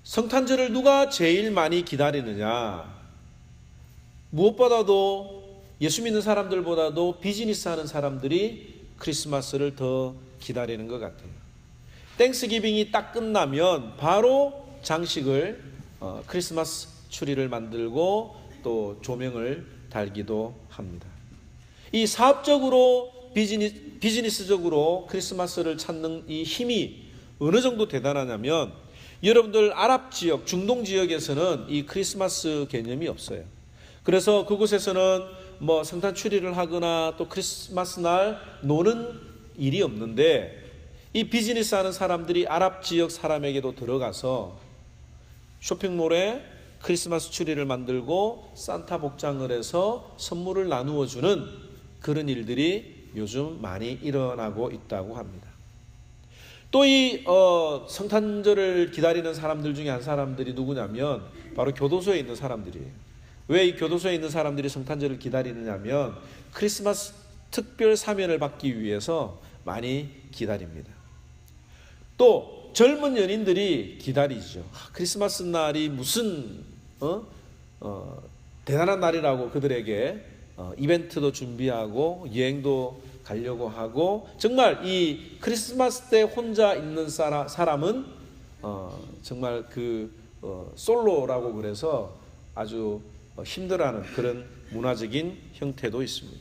성탄절을 누가 제일 많이 기다리느냐? 무엇보다도 예수 믿는 사람들보다도 비즈니스 하는 사람들이 크리스마스를 더 기다리는 것 같아요. 땡스기빙이 딱 끝나면 바로 장식을 크리스마스 트리를 만들고 또 조명을 달기도 합니다. 이 사업적으로 비즈니스적으로 크리스마스를 찾는 이 힘이 어느 정도 대단하냐면, 여러분들 아랍 지역, 중동 지역에서는 이 크리스마스 개념이 없어요. 그래서 그곳에서는 뭐 성탄 추리를 하거나 또 크리스마스 날 노는 일이 없는데, 이 비즈니스 하는 사람들이 아랍 지역 사람에게도 들어가서 쇼핑몰에 크리스마스 추리를 만들고 산타 복장을 해서 선물을 나누어 주는 그런 일들이 요즘 많이 일어나고 있다고 합니다. 또 이 성탄절을 기다리는 사람들 중에 한 사람들이 누구냐면 바로 교도소에 있는 사람들이에요. 왜 이 교도소에 있는 사람들이 성탄절을 기다리느냐면 크리스마스 특별 사면을 받기 위해서 많이 기다립니다. 또 젊은 연인들이 기다리죠. 크리스마스 날이 무슨 대단한 날이라고 그들에게 이벤트도 준비하고 여행도 가려고 하고, 정말 이 크리스마스 때 혼자 있는 사람은 정말 솔로라고 그래서 아주 힘들어하는 그런 문화적인 형태도 있습니다.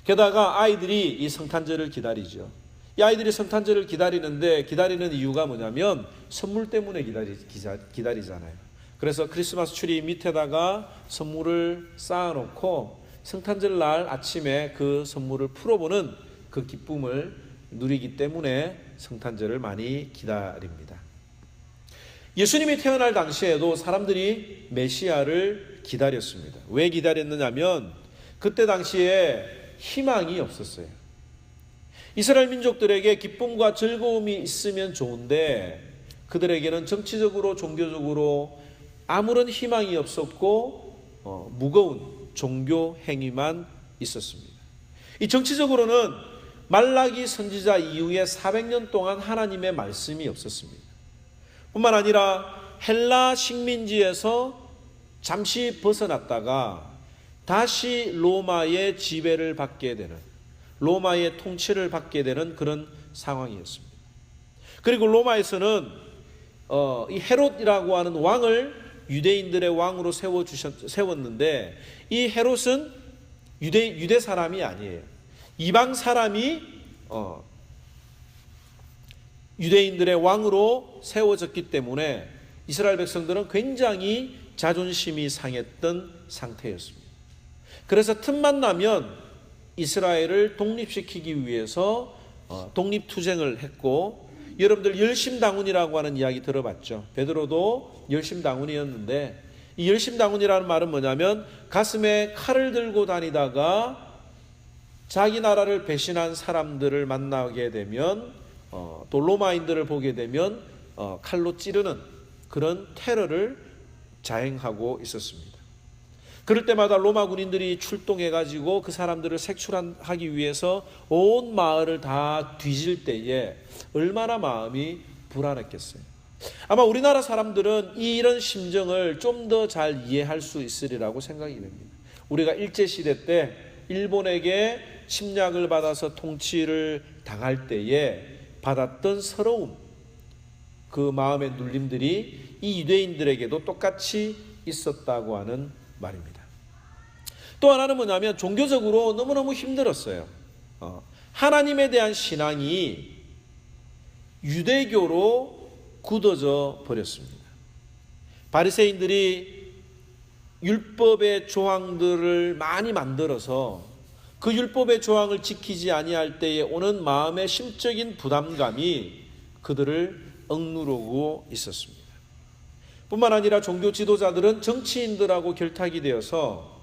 게다가 아이들이 이 성탄절을 기다리죠. 이 아이들이 성탄절을 기다리는 이유가 뭐냐면 선물 때문에 기다리잖아요. 그래서 크리스마스 트리 밑에다가 선물을 쌓아놓고 성탄절 날 아침에 그 선물을 풀어보는 그 기쁨을 누리기 때문에 성탄절을 많이 기다립니다. 예수님이 태어날 당시에도 사람들이 메시아를 기다렸습니다. 왜 기다렸느냐면 그때 당시에 희망이 없었어요. 이스라엘 민족들에게 기쁨과 즐거움이 있으면 좋은데 그들에게는 정치적으로 종교적으로 아무런 희망이 없었고 무거운 종교 행위만 있었습니다. 이 정치적으로는 말라기 선지자 이후에 400년 동안 하나님의 말씀이 없었습니다. 뿐만 아니라 헬라 식민지에서 잠시 벗어났다가 다시 로마의 지배를 받게 되는, 로마의 통치를 받게 되는 그런 상황이었습니다. 그리고 로마에서는 이 헤롯이라고 하는 왕을 유대인들의 왕으로 세웠는데, 이 헤롯은 유대 사람이 아니에요. 이방 사람이 유대인들의 왕으로 세워졌기 때문에 이스라엘 백성들은 굉장히 자존심이 상했던 상태였습니다. 그래서 틈만 나면 이스라엘을 독립시키기 위해서 독립투쟁을 했고, 여러분들 열심당훈이라고 하는 이야기 들어봤죠. 베드로도 열심당훈이었는데, 이 열심당훈이라는 말은 뭐냐면 가슴에 칼을 들고 다니다가 자기 나라를 배신한 사람들을 만나게 되면 또 로마인들을 보게 되면 칼로 찌르는 그런 테러를 자행하고 있었습니다. 그럴 때마다 로마 군인들이 출동해가지고 그 사람들을 색출하기 위해서 온 마을을 다 뒤질 때에 얼마나 마음이 불안했겠어요. 아마 우리나라 사람들은 이런 심정을 좀 더 잘 이해할 수 있으리라고 생각이 됩니다. 우리가 일제시대 때 일본에게 침략을 받아서 통치를 당할 때에 받았던 서러움, 그 마음의 눌림들이 이 유대인들에게도 똑같이 있었다고 하는 말입니다. 또 하나는 뭐냐면 종교적으로 너무너무 힘들었어요. 하나님에 대한 신앙이 유대교로 굳어져 버렸습니다. 바리새인들이 율법의 조항들을 많이 만들어서 그 율법의 조항을 지키지 아니할 때에 오는 마음의 심적인 부담감이 그들을 억누르고 있었습니다. 뿐만 아니라 종교 지도자들은 정치인들하고 결탁이 되어서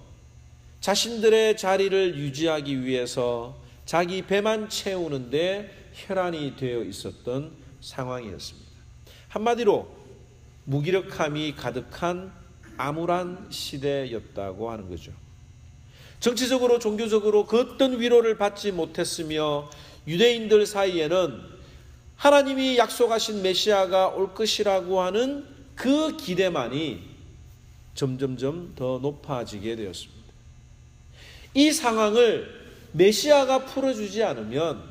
자신들의 자리를 유지하기 위해서 자기 배만 채우는데 혈안이 되어 있었던 상황이었습니다. 한마디로 무기력함이 가득한 암울한 시대였다고 하는 거죠. 정치적으로 종교적으로 그 어떤 위로를 받지 못했으며 유대인들 사이에는 하나님이 약속하신 메시아가 올 것이라고 하는 그 기대만이 점점점 더 높아지게 되었습니다. 이 상황을 메시아가 풀어주지 않으면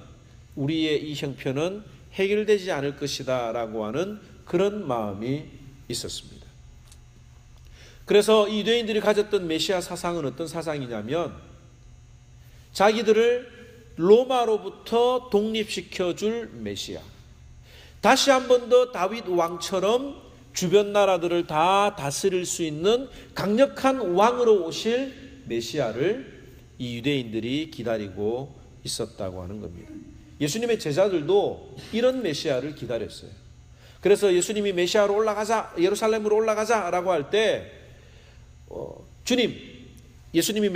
우리의 이 형편은 해결되지 않을 것이다 라고 하는 그런 마음이 있었습니다. 그래서 이 유대인들이 가졌던 메시아 사상은 어떤 사상이냐면 자기들을 로마로부터 독립시켜줄 메시아, 다시 한 번 더 다윗 왕처럼 주변 나라들을 다 다스릴 수 있는 강력한 왕으로 오실 메시아를 이 유대인들이 기다리고 있었다고 하는 겁니다. 예수님의 제자들도 이런 메시아를 기다렸어요. 그래서 예수님이 메시아로 올라가자, 예루살렘으로 올라가자 라고 할 때 주님, 예수님이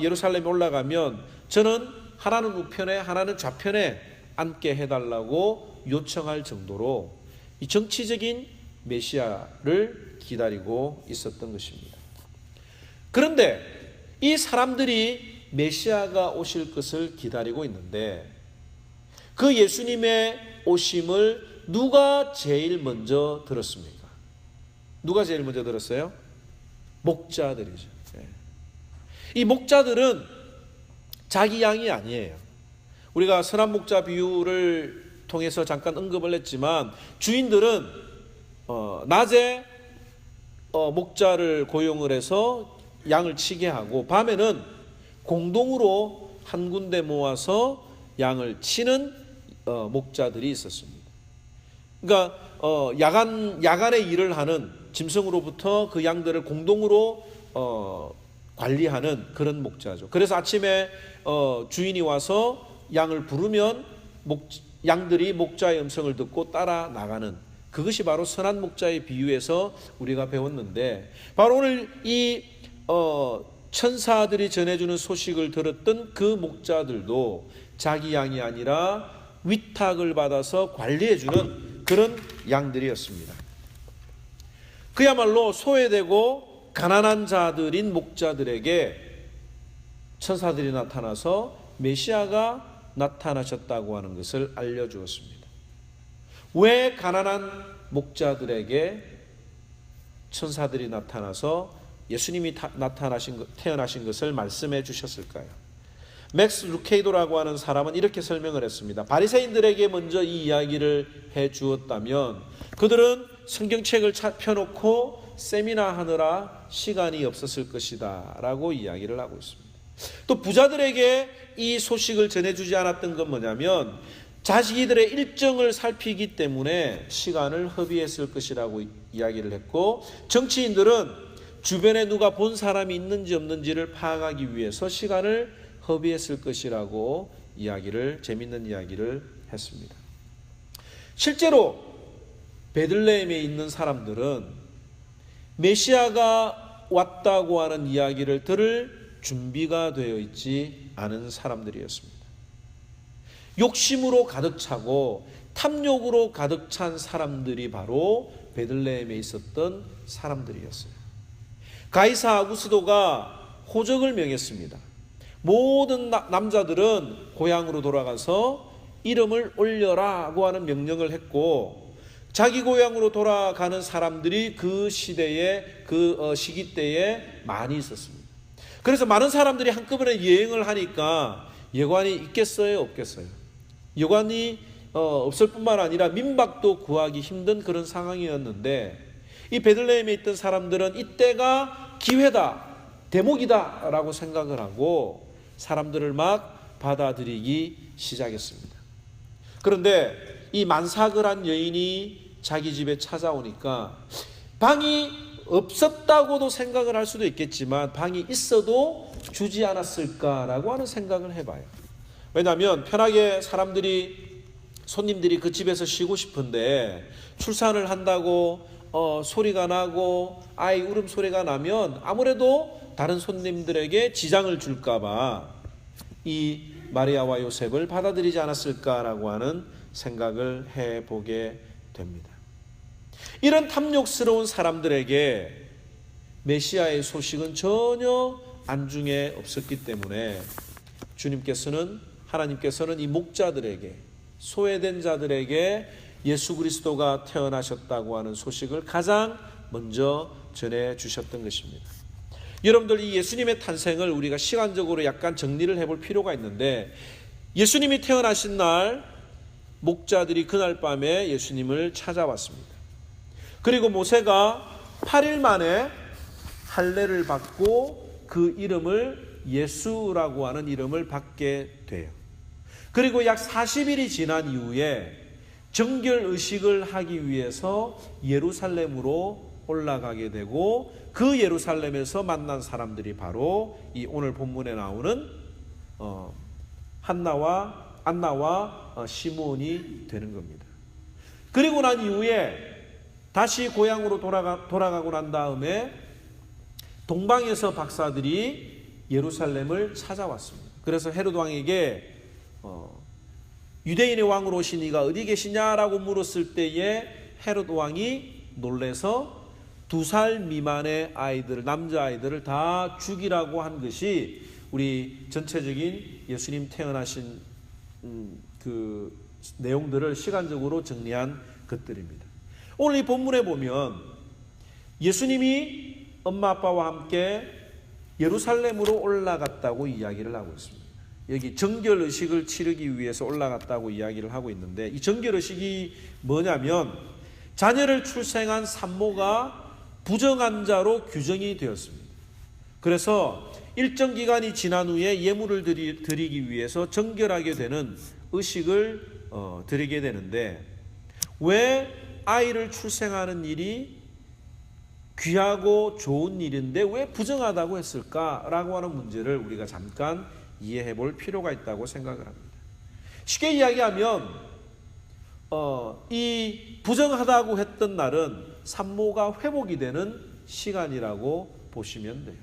예루살렘에 올라가면 저는 하나는 우편에 하나는 좌편에 앉게 해달라고 요청할 정도로 이 정치적인 메시아를 기다리고 있었던 것입니다. 그런데 이 사람들이 메시아가 오실 것을 기다리고 있는데 그 예수님의 오심을 누가 제일 먼저 들었습니까? 누가 제일 먼저 들었어요? 목자들이죠. 이 목자들은 자기 양이 아니에요. 우리가 선한 목자 비유를 통해서 잠깐 언급을 했지만 주인들은 낮에 목자를 고용을 해서 양을 치게 하고 밤에는 공동으로 한 군데 모아서 양을 치는 목자들이 있었습니다. 그러니까 야간에 일을 하는 짐승으로부터 그 양들을 공동으로 관리하는 그런 목자죠. 그래서 아침에 주인이 와서 양을 부르면 양들이 목자의 음성을 듣고 따라 나가는, 그것이 바로 선한 목자의 비유에서 우리가 배웠는데, 바로 오늘 이 천사들이 전해주는 소식을 들었던 그 목자들도 자기 양이 아니라 위탁을 받아서 관리해주는 그런 양들이었습니다. 그야말로 소외되고 가난한 자들인 목자들에게 천사들이 나타나서 메시아가 나타나셨다고 하는 것을 알려주었습니다. 왜 가난한 목자들에게 천사들이 나타나서 예수님이 태어나신 것을 말씀해 주셨을까요? 맥스 루케이도라고 하는 사람은 이렇게 설명을 했습니다. 바리새인들에게 먼저 이 이야기를 해 주었다면 그들은 성경책을 펴놓고 세미나 하느라 시간이 없었을 것이다 라고 이야기를 하고 있습니다. 또 부자들에게 이 소식을 전해주지 않았던 건 뭐냐면 자기들의 일정을 살피기 때문에 시간을 허비했을 것이라고 이야기를 했고, 정치인들은 주변에 누가 본 사람이 있는지 없는지를 파악하기 위해서 시간을 허비했을 것이라고 재밌는 이야기를 했습니다. 실제로 베들레헴에 있는 사람들은 메시아가 왔다고 하는 이야기를 들을 준비가 되어 있지 않은 사람들이었습니다. 욕심으로 가득 차고 탐욕으로 가득 찬 사람들이 바로 베들레헴에 있었던 사람들이었어요. 가이사 아구스도가 호적을 명했습니다. 모든 남자들은 고향으로 돌아가서 이름을 올려라고 하는 명령을 했고, 자기 고향으로 돌아가는 사람들이 그 시대에 시기 때에 많이 있었습니다. 그래서 많은 사람들이 한꺼번에 여행을 하니까 여관이 있겠어요, 없겠어요? 여관이 없을 뿐만 아니라 민박도 구하기 힘든 그런 상황이었는데, 이 베들레헴에 있던 사람들은 이때가 기회다, 대목이다 라고 생각을 하고 사람들을 막 받아들이기 시작했습니다. 그런데 이 만사글한 여인이 자기 집에 찾아오니까 방이 없었다고도 생각을 할 수도 있겠지만 방이 있어도 주지 않았을까라고 하는 생각을 해봐요. 왜냐하면 편하게 손님들이 그 집에서 쉬고 싶은데 출산을 한다고 소리가 나고 아이 울음소리가 나면 아무래도 다른 손님들에게 지장을 줄까봐 이 마리아와 요셉을 받아들이지 않았을까라고 하는 생각을 해보게 됩니다. 이런 탐욕스러운 사람들에게 메시아의 소식은 전혀 안중에 없었기 때문에 하나님께서는 이 목자들에게, 소외된 자들에게 예수 그리스도가 태어나셨다고 하는 소식을 가장 먼저 전해 주셨던 것입니다. 여러분들, 이 예수님의 탄생을 우리가 시간적으로 약간 정리를 해볼 필요가 있는데, 예수님이 태어나신 날 목자들이 그날 밤에 예수님을 찾아왔습니다. 그리고 모세가 8일 만에 할례를 받고 그 이름을 예수라고 하는 이름을 받게 돼요. 그리고 약 40일이 지난 이후에 정결의식을 하기 위해서 예루살렘으로 올라가게 되고, 그 예루살렘에서 만난 사람들이 바로 이 오늘 본문에 나오는 안나와 시므온이 되는 겁니다. 그리고 난 이후에 다시 고향으로 돌아가고 난 다음에 동방에서 박사들이 예루살렘을 찾아왔습니다. 그래서 헤롯 왕에게 유대인의 왕으로 오신 이가 어디 계시냐라고 물었을 때에 헤롯 왕이 놀래서 2살 미만의 아이들, 남자아이들을 다 죽이라고 한 것이 우리 전체적인 예수님 태어나신 그 내용들을 시간적으로 정리한 것들입니다. 오늘 이 본문에 보면 예수님이 엄마 아빠와 함께 예루살렘으로 올라갔다고 이야기를 하고 있습니다. 여기 정결의식을 치르기 위해서 올라갔다고 이야기를 하고 있는데, 이 정결의식이 뭐냐면 자녀를 출생한 산모가 부정한 자로 규정이 되었습니다. 그래서 일정 기간이 지난 후에 예물을 드리기 위해서 정결하게 되는 의식을 드리게 되는데, 왜 아이를 출생하는 일이 귀하고 좋은 일인데 왜 부정하다고 했을까라고 하는 문제를 우리가 잠깐 이해해 볼 필요가 있다고 생각을 합니다. 쉽게 이야기하면 이 부정하다고 했던 날은 산모가 회복이 되는 시간이라고 보시면 돼요.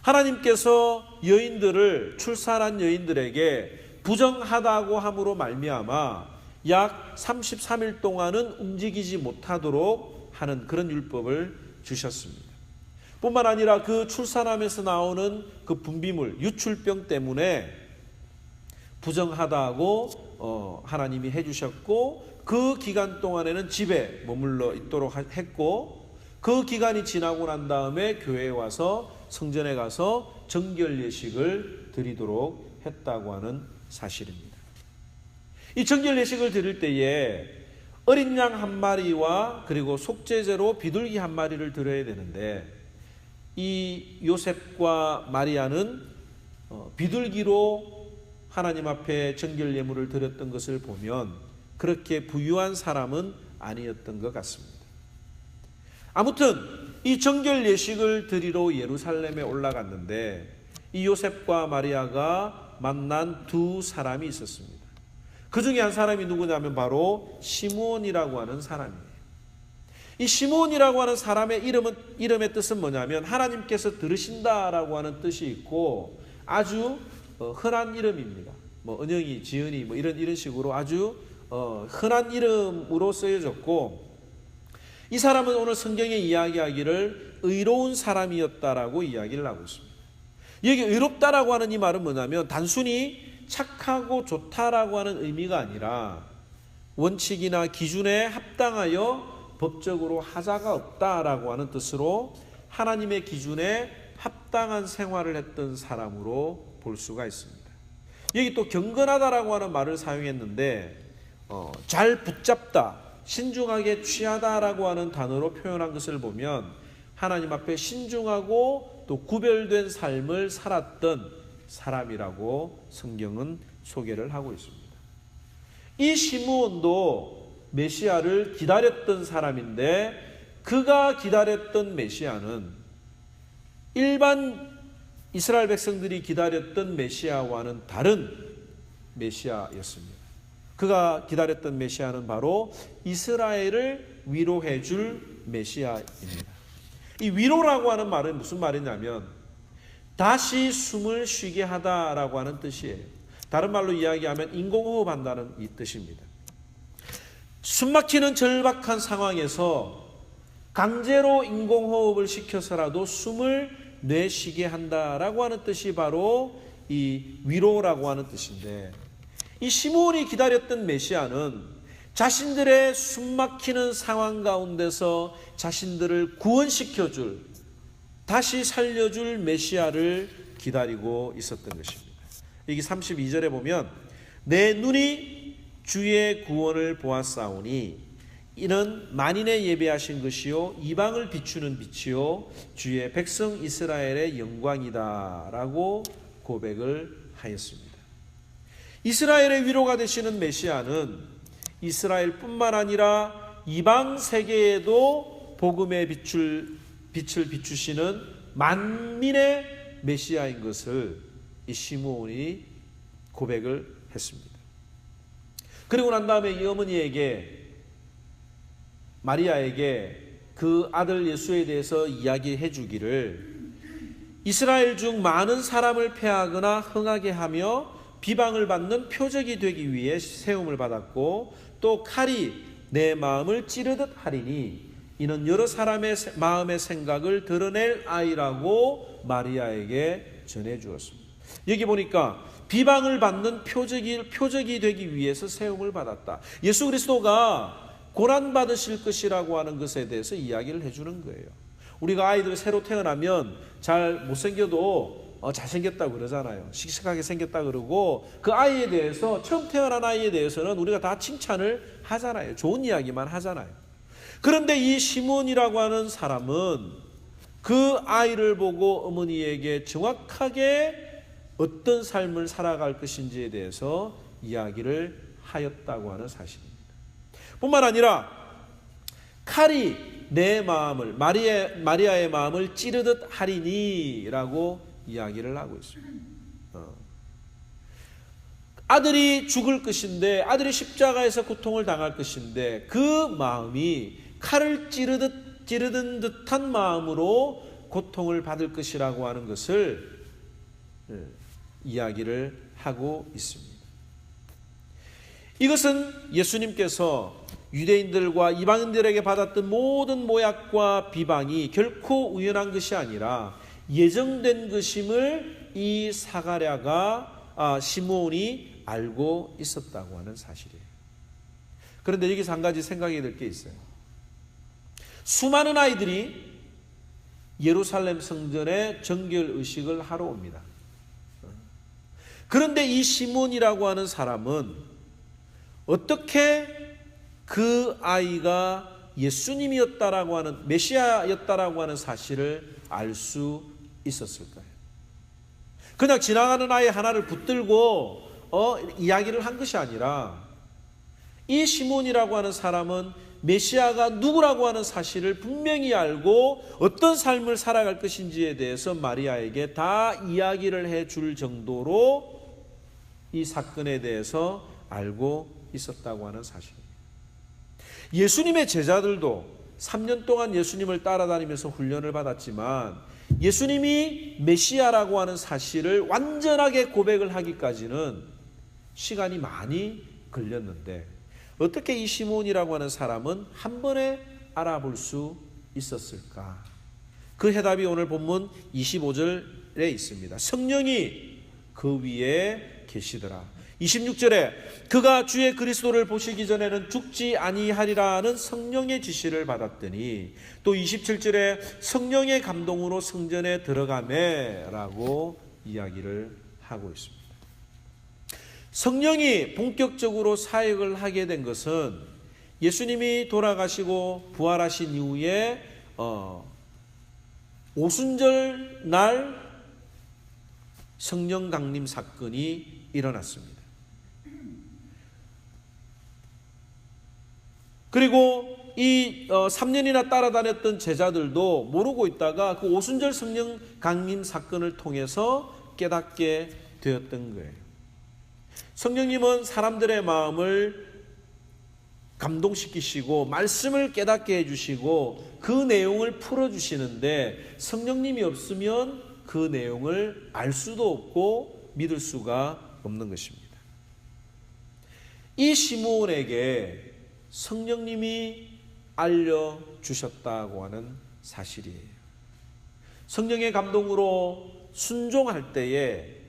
하나님께서 여인들을, 출산한 여인들에게 부정하다고 함으로 말미암아 약 33일 동안은 움직이지 못하도록 하는 그런 율법을 주셨습니다. 뿐만 아니라 그 출산하면서 나오는 그 분비물, 유출병 때문에 부정하다고 하나님이 해주셨고, 그 기간 동안에는 집에 머물러 있도록 했고, 그 기간이 지나고 난 다음에 교회에 와서 성전에 가서 정결 예식을 드리도록 했다고 하는 사실입니다. 이 정결 예식을 드릴 때에 어린 양 한 마리와 그리고 속죄제로 비둘기 한 마리를 드려야 되는데, 이 요셉과 마리아는 비둘기로 하나님 앞에 정결 예물을 드렸던 것을 보면 그렇게 부유한 사람은 아니었던 것 같습니다. 아무튼 이 정결 예식을 드리러 예루살렘에 올라갔는데, 이 요셉과 마리아가 만난 두 사람이 있었습니다. 그 중에 한 사람이 누구냐면 바로 시므온이라고 하는 사람이에요. 이 시므온이라고 하는 사람의 이름의 뜻은 뭐냐면 하나님께서 들으신다라고 하는 뜻이 있고, 아주 흔한 이름입니다. 뭐 은영이, 지은이 뭐 이런 식으로 아주 흔한 이름으로 쓰여졌고, 이 사람은 오늘 성경에 이야기하기를 의로운 사람이었다라고 이야기를 하고 있습니다. 여기 의롭다라고 하는 이 말은 뭐냐면 단순히 착하고 좋다라고 하는 의미가 아니라 원칙이나 기준에 합당하여 법적으로 하자가 없다라고 하는 뜻으로 하나님의 기준에 합당한 생활을 했던 사람으로 볼 수가 있습니다. 여기 또 경건하다라고 하는 말을 사용했는데 잘 붙잡다, 신중하게 취하다라고 하는 단어로 표현한 것을 보면 하나님 앞에 신중하고 또 구별된 삶을 살았던 사람이라고 성경은 소개를 하고 있습니다. 이 시므온도 메시아를 기다렸던 사람인데, 그가 기다렸던 메시아는 일반 이스라엘 백성들이 기다렸던 메시아와는 다른 메시아였습니다. 그가 기다렸던 메시아는 바로 이스라엘을 위로해 줄 메시아입니다. 이 위로라고 하는 말은 무슨 말이냐면 다시 숨을 쉬게 하다라고 하는 뜻이에요. 다른 말로 이야기하면 인공호흡한다는 이 뜻입니다. 숨막히는 절박한 상황에서 강제로 인공호흡을 시켜서라도 숨을 내쉬게 한다라고 하는 뜻이 바로 이 위로라고 하는 뜻인데, 이 시므온이 기다렸던 메시아는 자신들의 숨막히는 상황 가운데서 자신들을 구원시켜줄, 다시 살려줄 메시아를 기다리고 있었던 것입니다. 여기 32절에 보면 내 눈이 주의 구원을 보았사오니 이는 만인에 예배하신 것이요 이방을 비추는 빛이요 주의 백성 이스라엘의 영광이다 라고 고백을 하였습니다. 이스라엘의 위로가 되시는 메시아는 이스라엘뿐만 아니라 이방 세계에도 복음의 빛을 비추시는 만민의 메시아인 것을 이 시므온이 고백을 했습니다. 그리고 난 다음에 이 어머니에게, 마리아에게 그 아들 예수에 대해서 이야기해 주기를 이스라엘 중 많은 사람을 패하거나 흥하게 하며 비방을 받는 표적이 되기 위해 세움을 받았고 또 칼이 내 마음을 찌르듯 하리니 이는 여러 사람의 마음의 생각을 드러낼 아이라고 마리아에게 전해 주었습니다. 여기 보니까 비방을 받는 표적이 되기 위해서 세움을 받았다. 예수 그리스도가 고난받으실 것이라고 하는 것에 대해서 이야기를 해주는 거예요. 우리가 아이들 새로 태어나면 잘 못생겨도 잘생겼다고 그러잖아요. 씩씩하게 생겼다 그러고 그 아이에 대해서, 처음 태어난 아이에 대해서는 우리가 다 칭찬을 하잖아요. 좋은 이야기만 하잖아요. 그런데 이 시몬이라고 하는 사람은 그 아이를 보고 어머니에게 정확하게 어떤 삶을 살아갈 것인지에 대해서 이야기를 하였다고 하는 사실입니다. 뿐만 아니라 칼이 내 마음을, 마리아의 마음을 찌르듯 하리니 라고 이야기를 하고 있습니다. 아들이 죽을 것인데, 아들이 십자가에서 고통을 당할 것인데 그 마음이 칼을 찌르든 듯한 마음으로 고통을 받을 것이라고 하는 것을 이야기를 하고 있습니다. 이것은 예수님께서 유대인들과 이방인들에게 받았던 모든 모약과 비방이 결코 우연한 것이 아니라 예정된 것임을 이 사가랴가 시므온이 알고 있었다고 하는 사실이에요. 그런데 여기서 한 가지 생각이 들 게 있어요. 수많은 아이들이 예루살렘 성전에 정결 의식을 하러 옵니다. 그런데 이 시몬이라고 하는 사람은 어떻게 그 아이가 예수님이었다라고 하는, 메시아였다라고 하는 사실을 알 수 있었을까요? 그냥 지나가는 아이 하나를 붙들고 이야기를 한 것이 아니라 이 시몬이라고 하는 사람은 메시아가 누구라고 하는 사실을 분명히 알고 어떤 삶을 살아갈 것인지에 대해서 마리아에게 다 이야기를 해줄 정도로 이 사건에 대해서 알고 있었다고 하는 사실입니다. 예수님의 제자들도 3년 동안 예수님을 따라다니면서 훈련을 받았지만 예수님이 메시아라고 하는 사실을 완전하게 고백을 하기까지는 시간이 많이 걸렸는데 어떻게 이 시몬이라고 하는 사람은 한 번에 알아볼 수 있었을까? 그 해답이 오늘 본문 25절에 있습니다. 성령이 그 위에 계시더라. 26절에 그가 주의 그리스도를 보시기 전에는 죽지 아니하리라는 성령의 지시를 받았더니, 또 27절에 성령의 감동으로 성전에 들어가매라고 이야기를 하고 있습니다. 성령이 본격적으로 사역을 하게 된 것은 예수님이 돌아가시고 부활하신 이후에 오순절 날 성령 강림 사건이 일어났습니다. 그리고 이 3년이나 따라다녔던 제자들도 모르고 있다가 그 오순절 성령 강림 사건을 통해서 깨닫게 되었던 거예요. 성령님은 사람들의 마음을 감동시키시고 말씀을 깨닫게 해주시고 그 내용을 풀어주시는데 성령님이 없으면 그 내용을 알 수도 없고 믿을 수가 없는 것입니다. 이 시므온에게 성령님이 알려주셨다고 하는 사실이에요. 성령의 감동으로 순종할 때에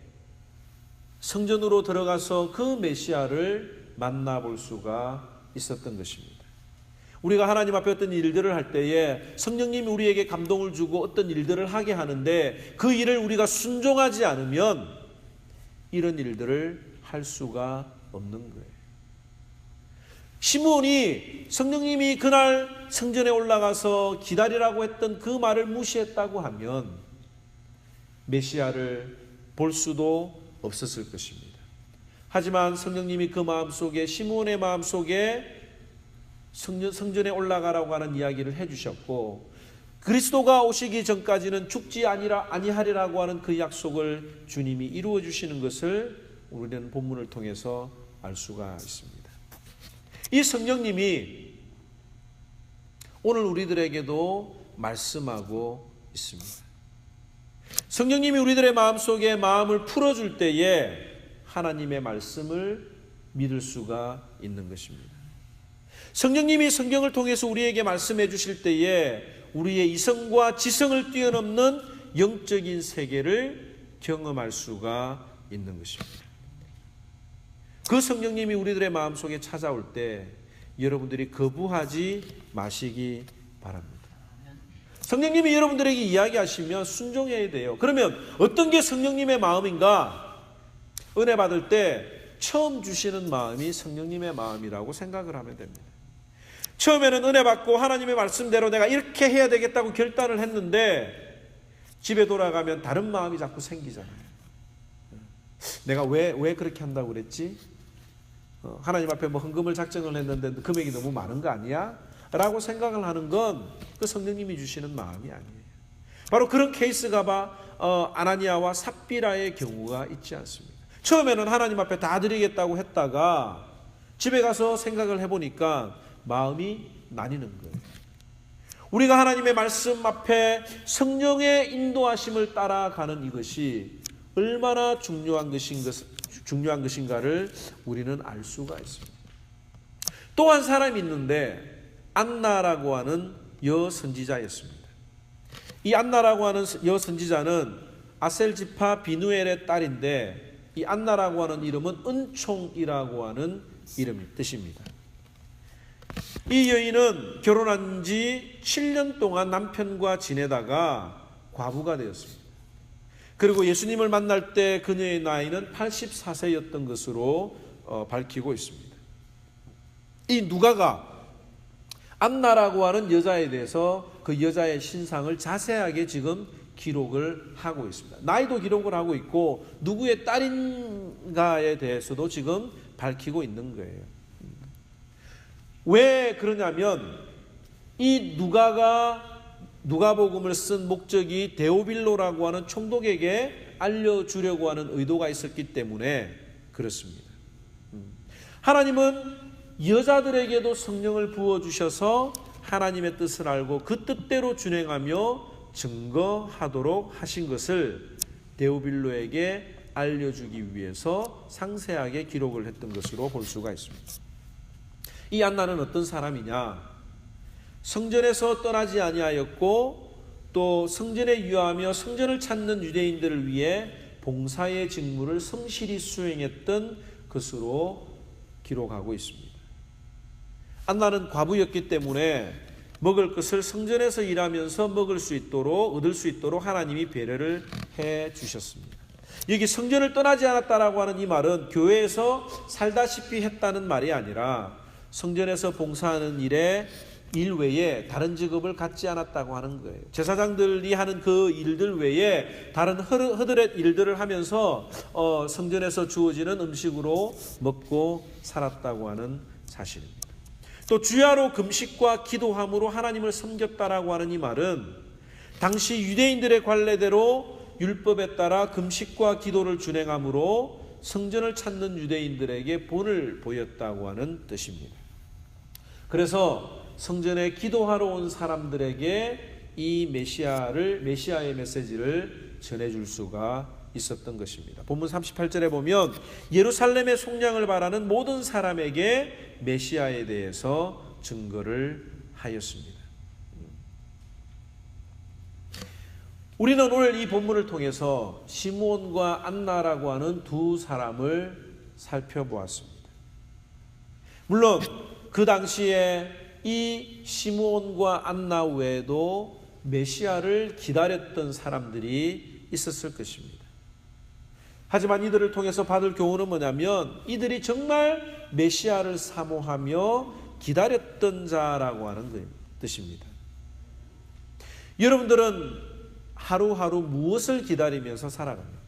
성전으로 들어가서 그 메시아를 만나볼 수가 있었던 것입니다. 우리가 하나님 앞에 어떤 일들을 할 때에 성령님이 우리에게 감동을 주고 어떤 일들을 하게 하는데 그 일을 우리가 순종하지 않으면 이런 일들을 할 수가 없는 거예요. 시므온이 성령님이 그날 성전에 올라가서 기다리라고 했던 그 말을 무시했다고 하면 메시아를 볼 수도 없었을 것입니다. 하지만 성령님이 그 마음속에, 시므온의 마음속에 성전에 올라가라고 하는 이야기를 해주셨고, 그리스도가 오시기 전까지는 죽지 아니하리라고 하는 그 약속을 주님이 이루어 주시는 것을 우리는 본문을 통해서 알 수가 있습니다. 이 성령님이 오늘 우리들에게도 말씀하고 있습니다. 성령님이 우리들의 마음속에 마음을 풀어줄 때에 하나님의 말씀을 믿을 수가 있는 것입니다. 성령님이 성경을 통해서 우리에게 말씀해 주실 때에 우리의 이성과 지성을 뛰어넘는 영적인 세계를 경험할 수가 있는 것입니다. 그 성령님이 우리들의 마음속에 찾아올 때 여러분들이 거부하지 마시기 바랍니다. 성령님이 여러분들에게 이야기하시면 순종해야 돼요. 그러면 어떤 게 성령님의 마음인가? 은혜 받을 때 처음 주시는 마음이 성령님의 마음이라고 생각을 하면 됩니다. 처음에는 은혜 받고 하나님의 말씀대로 내가 이렇게 해야 되겠다고 결단을 했는데 집에 돌아가면 다른 마음이 자꾸 생기잖아요. 내가 왜 그렇게 한다고 그랬지? 하나님 앞에 뭐 헌금을 작정을 했는데 금액이 너무 많은 거 아니야? 라고 생각을 하는 건 그 성령님이 주시는 마음이 아니에요. 바로 그런 케이스가 아나니아와 삽비라의 경우가 있지 않습니다. 처음에는 하나님 앞에 다 드리겠다고 했다가 집에 가서 생각을 해보니까 마음이 나뉘는 거예요. 우리가 하나님의 말씀 앞에 성령의 인도하심을 따라가는 이것이 얼마나 중요한 것인가를 우리는 알 수가 있습니다. 또 한 사람이 있는데 안나라고 하는 여선지자였습니다. 이 안나라고 하는 여선지자는 아셀지파 비누엘의 딸인데 이 안나라고 하는 이름은 은총이라고 하는 뜻입니다. 이 여인은 결혼한 지 7년 동안 남편과 지내다가 과부가 되었습니다. 그리고 예수님을 만날 때 그녀의 나이는 84세였던 것으로 밝히고 있습니다. 이 누가가 안나라고 하는 여자에 대해서 그 여자의 신상을 자세하게 지금 기록을 하고 있습니다. 나이도 기록을 하고 있고 누구의 딸인가에 대해서도 지금 밝히고 있는 거예요. 왜 그러냐면 이 누가복음을 쓴 목적이 데오빌로라고 하는 총독에게 알려주려고 하는 의도가 있었기 때문에 그렇습니다. 하나님은 여자들에게도 성령을 부어주셔서 하나님의 뜻을 알고 그 뜻대로 준행하며 증거하도록 하신 것을 데오빌로에게 알려주기 위해서 상세하게 기록을 했던 것으로 볼 수가 있습니다. 이 안나는 어떤 사람이냐? 성전에서 떠나지 아니하였고 또 성전에 유하며 성전을 찾는 유대인들을 위해 봉사의 직무를 성실히 수행했던 것으로 기록하고 있습니다. 안나는 과부였기 때문에 먹을 것을 성전에서 일하면서 얻을 수 있도록 하나님이 배려를 해 주셨습니다. 여기 성전을 떠나지 않았다라고 하는 이 말은 교회에서 살다시피 했다는 말이 아니라 성전에서 봉사하는 일 외에 다른 직업을 갖지 않았다고 하는 거예요. 제사장들이 하는 그 일들 외에 다른 허드렛 일들을 하면서 성전에서 주어지는 음식으로 먹고 살았다고 하는 사실입니다. 또 주야로 금식과 기도함으로 하나님을 섬겼다라고 하는 이 말은 당시 유대인들의 관례대로 율법에 따라 금식과 기도를 준행함으로 성전을 찾는 유대인들에게 본을 보였다고 하는 뜻입니다. 그래서 성전에 기도하러 온 사람들에게 이 메시아의 메시지를 전해줄 수가 있었던 것입니다. 본문 38절에 보면 예루살렘의 속량을 바라는 모든 사람에게 메시아에 대해서 증거를 하였습니다. 우리는 오늘 이 본문을 통해서 시므온과 안나라고 하는 두 사람을 살펴보았습니다. 물론 그 당시에 이 시므온과 안나 외에도 메시아를 기다렸던 사람들이 있었을 것입니다. 하지만 이들을 통해서 받을 교훈은 뭐냐면 이들이 정말 메시아를 사모하며 기다렸던 자라고 하는 뜻입니다. 여러분들은 하루하루 무엇을 기다리면서 살아갑니까?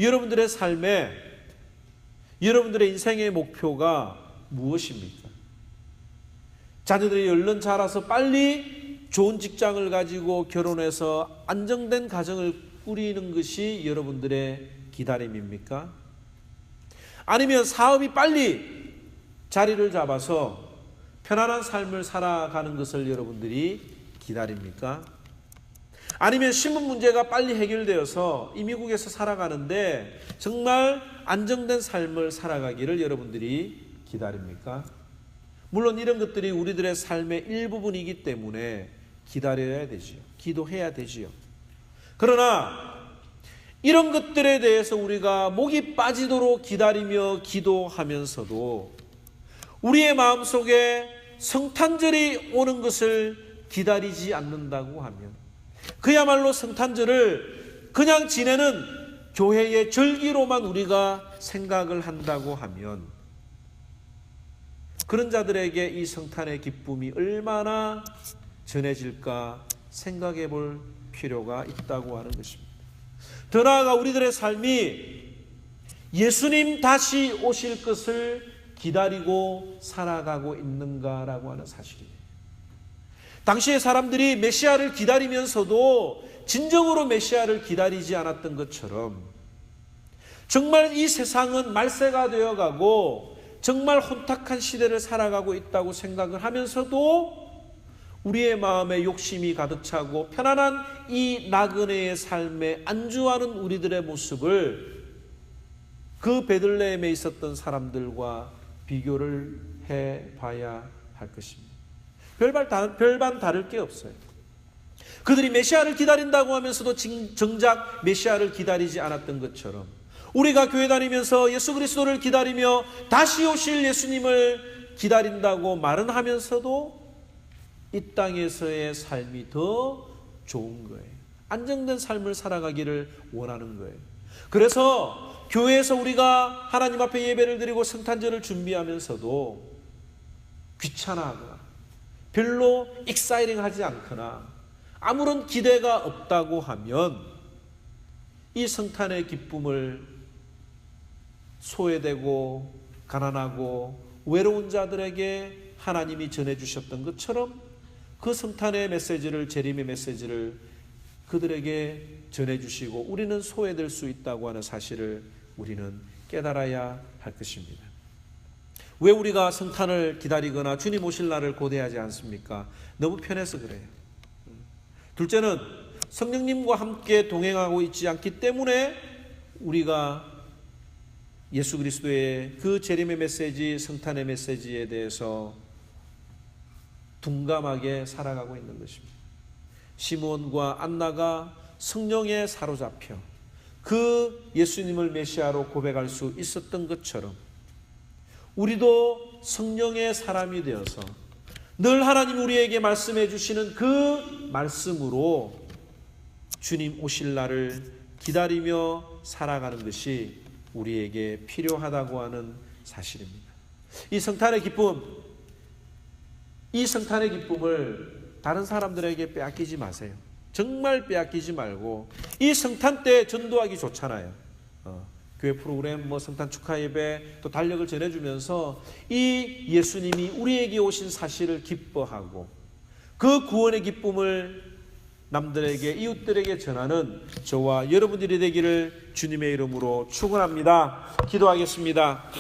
여러분들의 삶에, 여러분들의 인생의 목표가 무엇입니까? 자녀들이 얼른 자라서 빨리 좋은 직장을 가지고 결혼해서 안정된 가정을 꾸리는 것이 여러분들의 기다림입니까? 아니면 사업이 빨리 자리를 잡아서 편안한 삶을 살아가는 것을 여러분들이 기다립니까? 아니면 신분 문제가 빨리 해결되어서 이 미국에서 살아가는데 정말 안정된 삶을 살아가기를 여러분들이 기다립니까? 물론 이런 것들이 우리들의 삶의 일부분이기 때문에 기다려야 되지요. 기도해야 되지요. 그러나 이런 것들에 대해서 우리가 목이 빠지도록 기다리며 기도하면서도 우리의 마음속에 성탄절이 오는 것을 기다리지 않는다고 하면, 그야말로 성탄절을 그냥 지내는 교회의 절기로만 우리가 생각을 한다고 하면, 그런 자들에게 이 성탄의 기쁨이 얼마나 전해질까 생각해 볼 필요가 있다고 하는 것입니다. 더 나아가 우리들의 삶이 예수님 다시 오실 것을 기다리고 살아가고 있는가라고 하는 사실이에요. 당시의 사람들이 메시아를 기다리면서도 진정으로 메시아를 기다리지 않았던 것처럼 정말 이 세상은 말세가 되어가고 정말 혼탁한 시대를 살아가고 있다고 생각을 하면서도 우리의 마음에 욕심이 가득 차고 편안한 이 나그네의 삶에 안주하는 우리들의 모습을 그 베들레헴에 있었던 사람들과 비교를 해봐야 할 것입니다. 별반 다를 게 없어요. 그들이 메시아를 기다린다고 하면서도 정작 메시아를 기다리지 않았던 것처럼 우리가 교회 다니면서 예수 그리스도를 기다리며 다시 오실 예수님을 기다린다고 말은 하면서도 이 땅에서의 삶이 더 좋은 거예요. 안정된 삶을 살아가기를 원하는 거예요. 그래서 교회에서 우리가 하나님 앞에 예배를 드리고 성탄절을 준비하면서도 귀찮아하거나 별로 익사이팅하지 않거나 아무런 기대가 없다고 하면 이 성탄의 기쁨을 소외되고 가난하고 외로운 자들에게 하나님이 전해주셨던 것처럼 그 성탄의 메시지를, 재림의 메시지를 그들에게 전해주시고 우리는 소외될 수 있다고 하는 사실을 우리는 깨달아야 할 것입니다. 왜 우리가 성탄을 기다리거나 주님 오실 날을 고대하지 않습니까? 너무 편해서 그래요. 둘째는 성령님과 함께 동행하고 있지 않기 때문에 우리가 예수 그리스도의 그 재림의 메시지, 성탄의 메시지에 대해서 둔감하게 살아가고 있는 것입니다. 시므온과 안나가 성령에 사로잡혀 그 예수님을 메시아로 고백할 수 있었던 것처럼 우리도 성령의 사람이 되어서 늘 하나님 우리에게 말씀해 주시는 그 말씀으로 주님 오실 날을 기다리며 살아가는 것이 우리에게 필요하다고 하는 사실입니다. 이 성탄의 기쁨을 다른 사람들에게 빼앗기지 마세요. 정말 빼앗기지 말고 이 성탄 때 전도하기 좋잖아요. 교회 프로그램, 성탄 축하 예배, 또 달력을 전해주면서 이 예수님이 우리에게 오신 사실을 기뻐하고 그 구원의 기쁨을 남들에게, 이웃들에게 전하는 저와 여러분들이 되기를 주님의 이름으로 축원합니다. 기도하겠습니다.